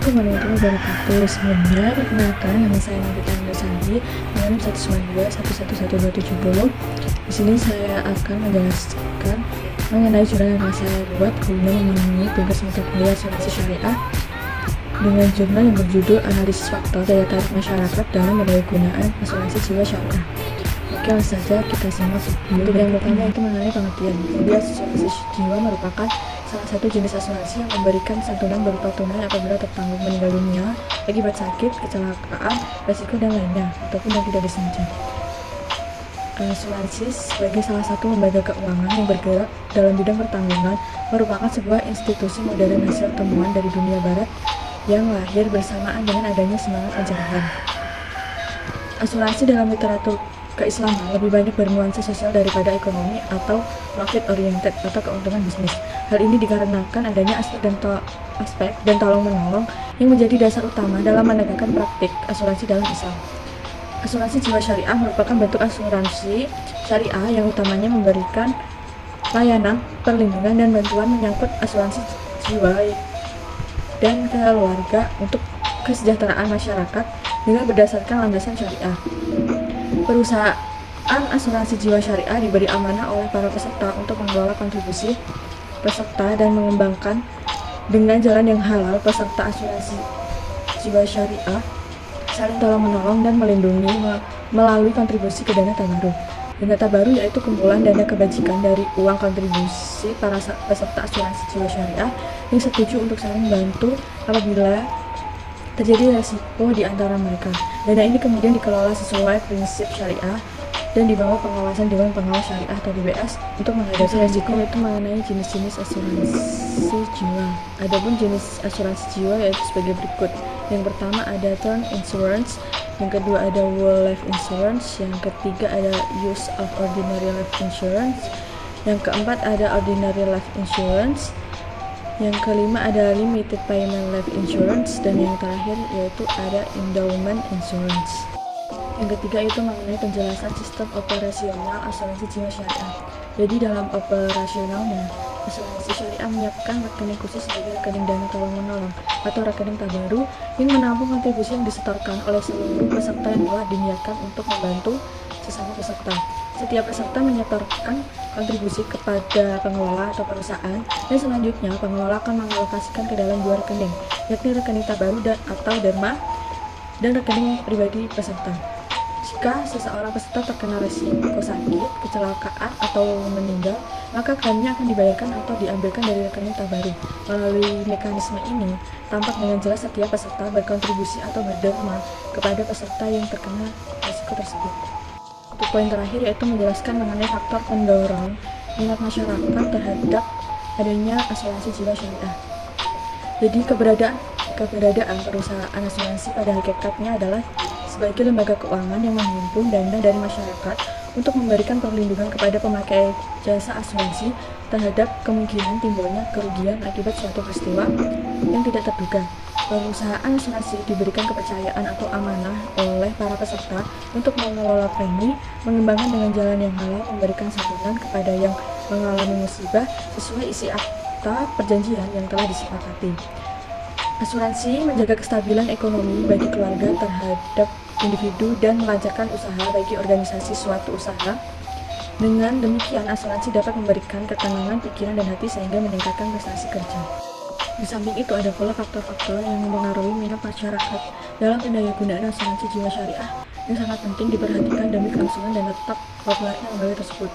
Assalamualaikum warahmatullahi wabarakatuh. Sebelumnya, perkenalkan nama saya Nagita Sandi dengan 192111270. Di sini saya akan menjelaskan mengenai jurnal yang saya buat guna memenuhi tugas mata kuliah asuransi syariah dengan jurnal yang berjudul Analisis Faktor Daya Tarik Masyarakat dalam Pendaya-gunaan Asuransi Jiwa Syariah. Oke, langsung saja kita simak. Untuk yang pertama itu mengenai pengertian. Jadi asuransi jiwa merupakan salah satu jenis asuransi yang memberikan santunan berupa tunai apabila tertanggung meninggal dunia akibat sakit, kecelakaan, resiko dan lainnya, ataupun yang tidak disengaja. Asuransi sebagai salah satu lembaga keuangan yang bergerak dalam bidang pertanggungan merupakan sebuah institusi modern hasil temuan dari dunia barat yang lahir bersamaan dengan adanya semangat pencegahan. Asuransi dalam literatur keislaman lebih banyak bernuansa sosial daripada ekonomi atau profit oriented atau keuntungan bisnis. Hal ini dikarenakan adanya aspek dan tolong-menolong yang menjadi dasar utama dalam menegakkan praktik asuransi dalam Islam. Asuransi jiwa syariah merupakan bentuk asuransi syariah yang utamanya memberikan layanan, perlindungan, dan bantuan menyangkut asuransi jiwa dan keluarga untuk kesejahteraan masyarakat dengan berdasarkan landasan syariah. Perusahaan asuransi jiwa syariah diberi amanah oleh para peserta untuk mengelola kontribusi peserta dan mengembangkan dengan jalan yang halal peserta asuransi jiwa syariah saling tolong-menolong dan melindungi melalui kontribusi ke dana tabaruk. Dana tabaruk yaitu kumpulan dana kebajikan dari uang kontribusi para peserta asuransi jiwa syariah yang setuju untuk saling bantu apabila terjadi resiko di antara mereka. Dana ini kemudian dikelola sesuai prinsip syariah dan di bawah pengawasan Dewan Pengawas Syariah atau DPS untuk menghadapi resiko. Itu mengenai jenis-jenis asuransi jiwa. Adapun jenis asuransi jiwa yaitu sebagai berikut. Yang pertama ada term insurance, yang kedua ada whole life insurance, yang ketiga ada use of ordinary life insurance, yang keempat ada ordinary life insurance, yang kelima ada limited payment life insurance, dan yang terakhir yaitu ada endowment insurance. Yang ketiga itu mengenai penjelasan sistem operasional asuransi jiwa syariah. Jadi dalam operasionalnya, asuransi syariah menyiapkan rekening khusus sebagai rekening dana tolong-menolong atau rekening tabaru yang menampung kontribusi yang disetorkan oleh seluruh peserta yang telah diniatkan untuk membantu sesama peserta. Setiap peserta menyetorkan kontribusi kepada pengelola atau perusahaan, dan selanjutnya pengelola akan mengalokasikan ke dalam dua rekening, yakni rekening tabaru atau derma dan rekening pribadi peserta. Jika seseorang peserta terkena resiko sakit, kecelakaan, atau meninggal, maka klaimnya akan dibayarkan atau diambilkan dari rekening tabaru. Melalui mekanisme ini, tampak dengan jelas setiap peserta berkontribusi atau berderma kepada peserta yang terkena resiko tersebut. Untuk poin terakhir yaitu menjelaskan mengenai faktor pendorong minat masyarakat terhadap adanya asuransi jiwa syariah. Jadi keberadaan perusahaan asuransi pada hakikatnya adalah sebagai lembaga keuangan yang menghimpun dana dari masyarakat untuk memberikan perlindungan kepada pemakai jasa asuransi terhadap kemungkinan timbulnya kerugian akibat suatu peristiwa yang tidak terduga. Perusahaan asuransi diberikan kepercayaan atau amanah oleh para peserta untuk mengelola premi, mengembangkan dengan jalan yang halal, memberikan santunan kepada yang mengalami musibah sesuai isi akta perjanjian yang telah disepakati. Asuransi menjaga kestabilan ekonomi bagi keluarga terhadap individu dan melancarkan usaha bagi organisasi suatu usaha. Dengan demikian, asuransi dapat memberikan ketenangan pikiran dan hati sehingga meningkatkan prestasi kerja. Di samping itu ada pula faktor-faktor yang mempengaruhi minat masyarakat dalam pendaya-gunaan asuransi jiwa syariah yang sangat penting diperhatikan demi kelangsungan dan tetap populernya lembaga tersebut.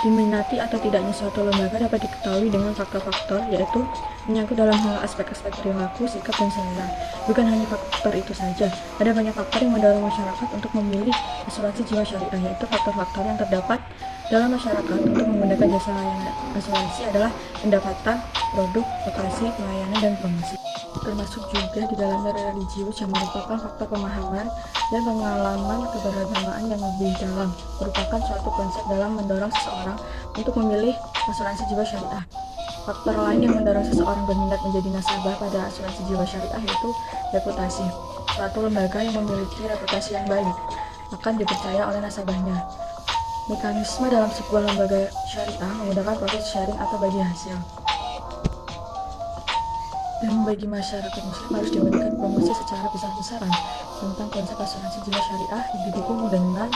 Diminati atau tidaknya suatu lembaga dapat diketahui dengan faktor-faktor yaitu menyangkut dalam hal aspek-aspek perilaku, sikap, dan selera. Bukan hanya faktor itu saja, ada banyak faktor yang mendorong masyarakat untuk memilih asuransi jiwa syariah, yaitu faktor-faktor yang terdapat dalam masyarakat untuk menggunakan jasa layanan asuransi adalah pendapatan, produk, lokasi, pelayanan, dan promosi. Termasuk juga di dalamnya religius yang merupakan faktor pemahaman dan pengalaman keberagamaan yang lebih dalam, merupakan suatu konsep dalam mendorong seseorang untuk memilih asuransi jiwa syariah. Faktor lain yang mendorong seseorang berminat menjadi nasabah pada asuransi jiwa syariah yaitu reputasi. Suatu lembaga yang memiliki reputasi yang baik akan dipercaya oleh nasabahnya. Mekanisme dalam sebuah lembaga syariah menggunakan profit sharing atau bagi hasil. Dan bagi masyarakat muslim harus diberikan promosi secara besar-besaran tentang konsep asuransi jiwa syariah yang didukung dengan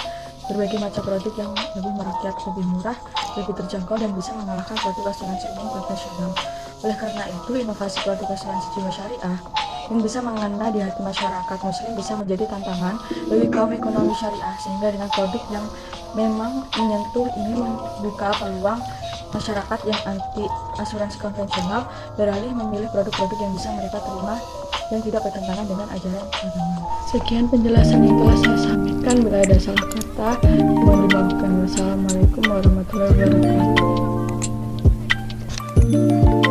berbagai macam produk yang lebih merakyat, lebih murah, lebih terjangkau, dan bisa mengalahkan produk asuransi umum konvensional. Oleh karena itu, inovasi produk asuransi jiwa syariah yang bisa mengena di hati masyarakat muslim bisa menjadi tantangan bagi kaum ekonomi syariah, sehingga dengan produk yang memang menyentuh ini membuka peluang masyarakat yang anti asuransi konvensional beralih memilih produk-produk yang bisa mereka terima yang tidak bertentangan dengan ajaran agama. Sekian penjelasan yang telah saya sampaikan. Bila ada salah kata, mohon dimaafkan. Wassalamualaikum warahmatullahi wabarakatuh.